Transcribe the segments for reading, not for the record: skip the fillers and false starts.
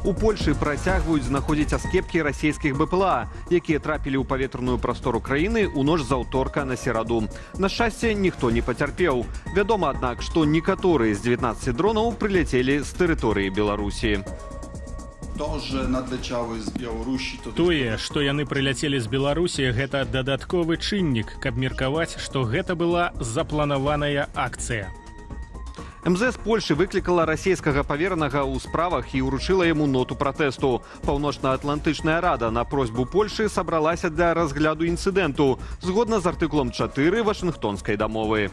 У Польшы працягваюць знаходзіць аскепкі расійскіх БПЛА, якія трапілі ў паветраную прастору краіны ў ноч з аўторка на сераду. На шчасце, ніхто не пацярпеў. Вядома, аднак, што некаторыя з 19 дронаў прыляцелі з тэрыторыі Беларусі. Тое, што яны прыляцелі з Беларусі, гэта дадатковы чыннік, каб меркаваць, што гэта была запланаваная акцыя. МЗС Польши выклікала расійскага паверанага ў справах і ўручыла яму ноту пратэсту. Паўночна-атлантычная рада на просьбу Польши сабралася для разгляду інцыдэнту, згодна з артыкулам 4 Вашынгтонскай дамовы.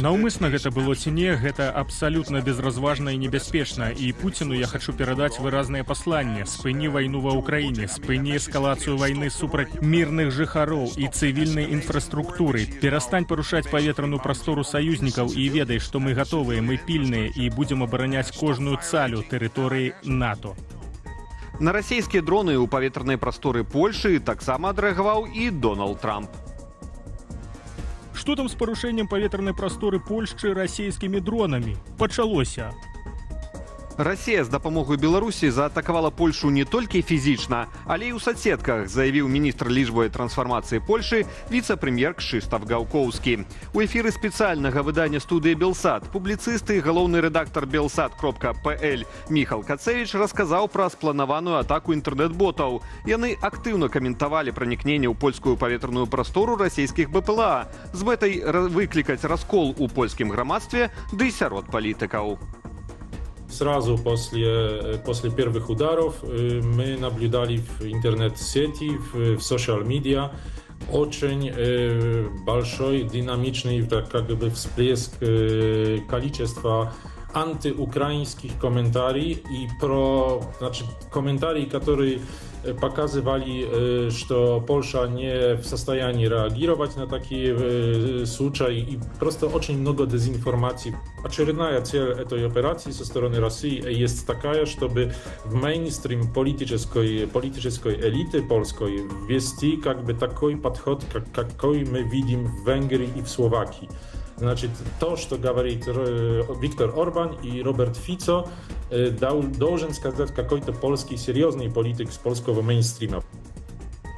Наўмысна гэта было ці не, гэта абсалютна безразважна і небяспечна. І Пуціну я хачу перадаць выразнае пасланне. Спыні вайну ва ўкраіне, спыні эскалацыю вайны супраць мірных жыхароў і цывільнай інфраструктуры. Перастань парушаць паветраную прастору саюзнікаў і ведай, што мы гатовыя, мы пільныя і будзем абараняць кожную цалю тэрыторыі НАТО. На расійскія дроны ў паветранай прасторы Польшы таксама адрэагаваў і Дональд Трамп. Што там з парушэннем паветранай прасторы Польшчы расійскімі дронамі? Пачалося. Расія з дапамогай Беларусі заатакавала Польшу не толькі фізічна, але і ў соцсетках, заявіў міністр лічбавай трансфармацыі Польшы віцэ-прэм'ер Крzysztof Gałkowski. У эфіры спецыяльнага выдання студыі Белсат публіцыст і галоўны рэдактар Belsat.pl Міхал Кацевіч расказаў пра спланаваную атаку інтэрнэт-ботаў. Яны актыўна каментавалі пранікненне ў польскую паветраную прастору расійскіх БПЛА з мэтай выклікаць раскол у польскім грамадстве ды сярод палітыкаў. Сразу после первых ударов мы наблюдали в интернет-сети, в social-media очень большой динамичный как бы всплеск количества антиукраинских комментариев и комментарии, которые показывали, что Польша не в состоянии реагировать на такие случаи, и просто очень много дезинформации. Очередная цель этой операции со стороны России есть такая, чтобы в мейнстрим политической элиты польской ввести как бы такой подход, какой мы видим в Венгрии и в Словакии. Значит, то, что говорит Виктор Орбан и Роберт Fico, должен сказать какой-то польский серьезный политик с польского мейнстрима.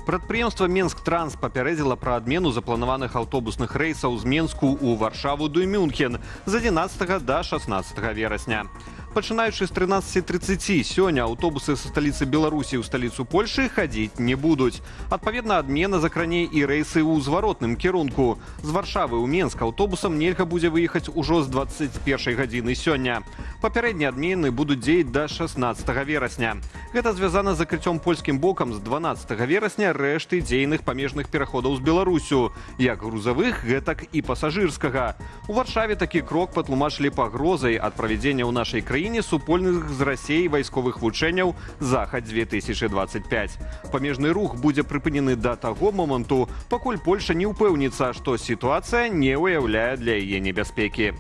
Прадпрыемства Менск-Транс папярэдзіла пра адмену запланаваных аўтобусных рэйсаў з Менску ў Варшаву ды Мюнхен з 11 да 16 верасня. Пачынаючы з 13:30 сёння аўтобусы са сталіцы Беларусі ў сталіцу Польшы хадзіць не будуць. Адпаведна, адмена закране і рэйсы ў зваротным кірунку. З Варшавы ў Менск аўтобусам нельга будзе выехаць ужо з 21 гадзіны сёння. Папярэднія адмены будуць дзеяць да 16 верасня. Гэта звязана з закрыццём польскім бокам з 12 верасня рэшты дзейных памежных пераходаў з Беларусю, як грузавых, гэтак і пасажырскага. У Варшаве такі крок патлумачылі пагрозай ад правядзення ў нашай краіне супольных з Расіяй вайсковых вучэнняў «Захад-2025». Памежны рух будзе прыпынены да таго моманту, пакуль Польша не ўпэўніцца, што сітуацыя не ўяўляе для яе небяспекі.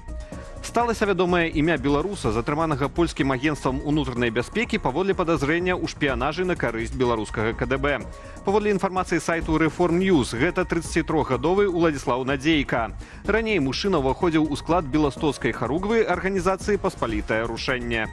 Сталася вядомае імя беларуса, затрыманага польскім агенцтвам унутранай бяспекі паводле падазрэння ў шпіянажы на карысць беларускага КДБ. Паводле інфармацыі сайту Reform News, гэта 33-гадовы Уладзіслаў Надзейка. Раней мужчына ўваходзіў у склад беластоцкай харугвы арганізацыі «Паспалітае рушэнне».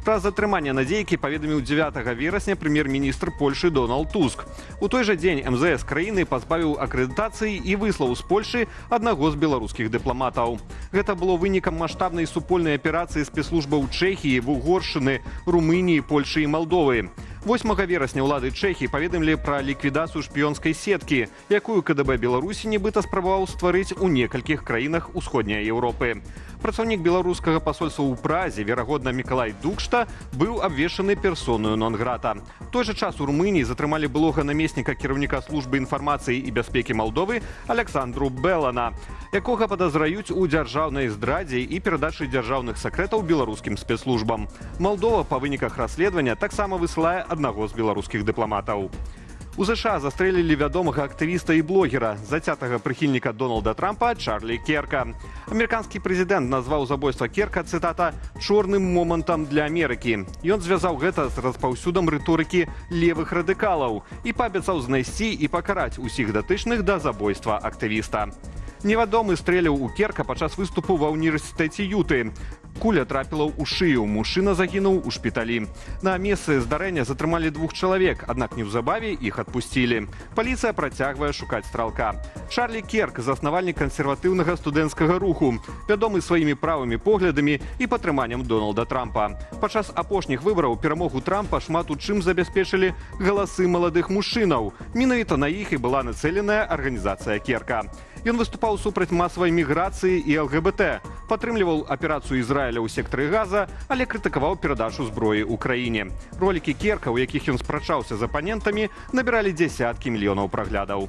Пра затрыманне Надзейкі паведаміў 9 верасня прэм'ер-міністр Польшы Дональд Туск. У той жа дзень МЗС краіны пазбавіў акрэдытацыі і выслаў з Польшы аднаго з беларускіх дыпламатаў. Гэта было вынікам маштабнай супольнай аперацыі спецслужбаў Чэхіі, Вугоршчыны, Румыніі, Польшы і Малдовы. 8 верасня ўлады Чэхіі паведамілі пра ліквідацыю шпіёнскай сеткі, якую КДБ Беларусі нібыта спрабаваў стварыць у некалькіх краінах усходняй Еўропы. Працаўнік беларускага пасольства ў Празе, верагодна Мікалай Дукшта, быў абвешчаны персонаю нон-грата. В той жа час у Румыніі затрымалі былога намесніка кіраўніка службы інфармацыі і бяспекі Малдовы Александру Белана, якога падазраюць у дзяржаўнай здрадзе і перадачы дзяржаўных сакрэтаў беларускім спецслужбам. Малдова па выніках расследавання таксама высылае аднаго з беларускіх дыпламатаў. У США застрэлілі вядомага актывіста і блогера, зацятага прыхільніка Дональда Трампа Чарлі Керка. Амерыканскі прэзідэнт назваў забойства Керка, цытата, «чорным момантам для Амерыкі». Ён звязаў гэта з распаўсюдам рыторыкі левых радыкалаў і паабяцаў знайсці і пакараць усіх датычных да забойства актывіста. Невядомы стрэляў у Керка падчас выступу ва ўніверсітэце Юты. Куля трапіла ў шыю, мужчына загінуў у шпіталі. На месцы здарэння затрымалі 2 чалавек, аднак неўзабаве іх адпусцілі. Паліцыя працягвае шукаць стралка. Чарлі Керк – заснавальнік кансерватыўнага студэнцкага руху, вядомы сваімі правымі поглядамі і падтрыманнем Дональда Трампа. Падчас апошніх выбараў перамогу Трампа шмат у чым забяспечылі галасы маладых мужчынаў. Менавіта на іх і была нацэленая арганізацыя Керка. Ён выступаў супраць масавай міграцыі і ЛГБТ, падтрымліваў аперацыю Ізраіля ў сектары Газа, але крытыкаваў перадачу зброі ўкраіне. Ролікі Керка, у якіх ён спрачаўся з апанентамі, набіралі дзясяткі мільёнаў праглядаў.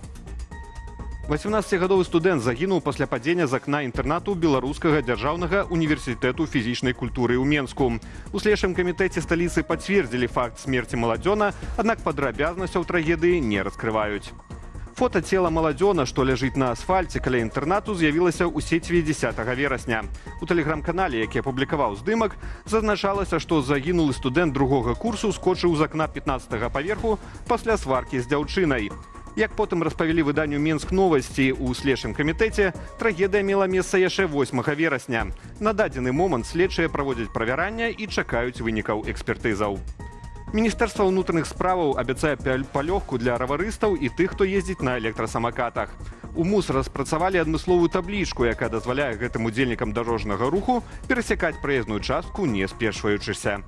18-гадовы студэнт загінуў пасля падзення з акна інтэрнату Беларускага дзяржаўнага універсітэту фізічнай культуры ў Менску. У следчым камітэце сталіцы пацвердзілі факт смерці маладзёна, аднак падрабязнасцяў трагедыі не раскрываюць. Фота цела маладзёна, што ляжыць на асфальце каля інтэрнату, з'явілася ў сеціве 10 верасня. У тэлеграм-канале, які апублікаваў здымак, зазначалася, што загінулы студэнт 2-го курсу скочыў з акна 15-га паверху пасля сваркі з дзяўчынай. Як потым распавялі выданню «Менск новасці» у следчым камітэце, трагедыя мела месца яшчэ 8 верасня. На дадзены момант следчыя праводзяць правярання і чакаюць вынікаў экспертызаў. Міністэрства ўнутраных справаў абяцае палёгку для раварыстаў і тых, хто ездзіць на электрасамакатах. У МУС распрацавалі адмысловую таблічку, якая дазваляе гэтым удзельнікам дарожнага руху перасякаць праезную частку, не спешваючыся.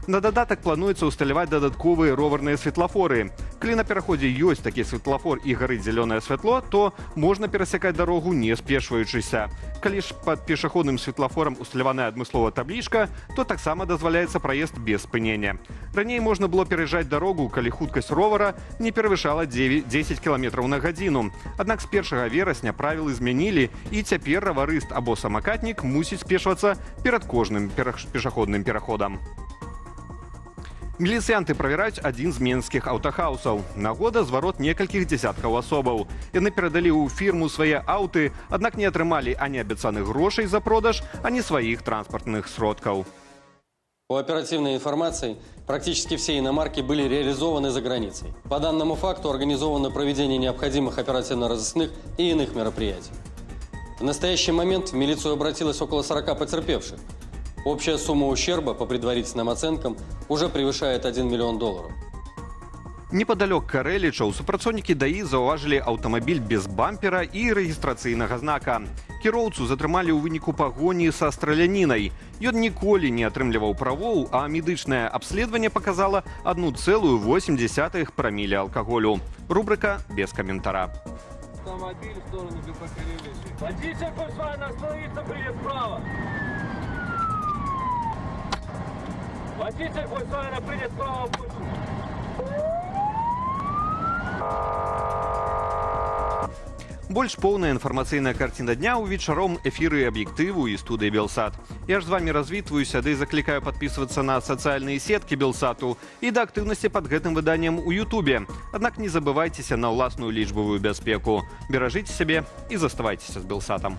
На дадатак плануецца ўсталяваць дадатковыя роварныя светлафоры. Калі на пераходзе ёсць такі светлафор і гарыць зялёнае святло, то можна перасякаць дарогу, не спешваючыся. Калі ж пад пешаходным светлафорам усталяваная адмысловая таблічка, то таксама дазваляецца праезд без спынення. Раней можна было пераязджаць дарогу, калі хуткасць ровара не перавышала 10 км на гадзіну. Аднак з 1 верасня правілы змянілі, і цяпер раварыст або самакатнік мусіць спешвацца перад кожным пешаходным пераходам. Міліцыянты правяраюць адзін з менскіх аўтахаусаў. Нагода зварот некалькіх дзясяткаў асобаў. Яны перадалі ў фірму свае аўты, аднак не атрымалі ані абяцаных грошай за продаж, ані сваіх транспартных сродкаў. По оперативной информации, практически все иномарки были реализованы за границей. По данному факту организовано проведение необходимых оперативно-розыскных и иных мероприятий. В настоящий момент в милицию обратилось около 40 потерпевших. Общая сумма ущерба, по предварительным оценкам, уже превышает $1 миллион. Непадалёк Карэлічаў супрацоўнікі ДАІ заўважылі аўтамабіль без бампера і рэгістрацыйнага знака. Кіроўцу затрымалі ў выніку пагоні са стралянінай. Ён ніколі не атрымліваў правоў, а медычнае абследаванне показала 1,8 праміля алкаголю. Рубрика «Без комментара». Автомобиль в сторону ГПК Водитель Volkswagen остановиться, приедет справа. Водитель Volkswagen принят справа. Больш поўная інфармацыйная карціна дня ў вечаром эфіры аб'ектыву і студыі Белсат. Я ж з вамі развітваюся, ды заклікаю падпісвацца на сацыяльныя сеткі Белсату і да актыўнасці пад гэтым выданнем у Ютубе. Аднак не забывайцеся на ўласную лічбавую бяспеку. Беражыце сябе і заставайцеся з Белсатам.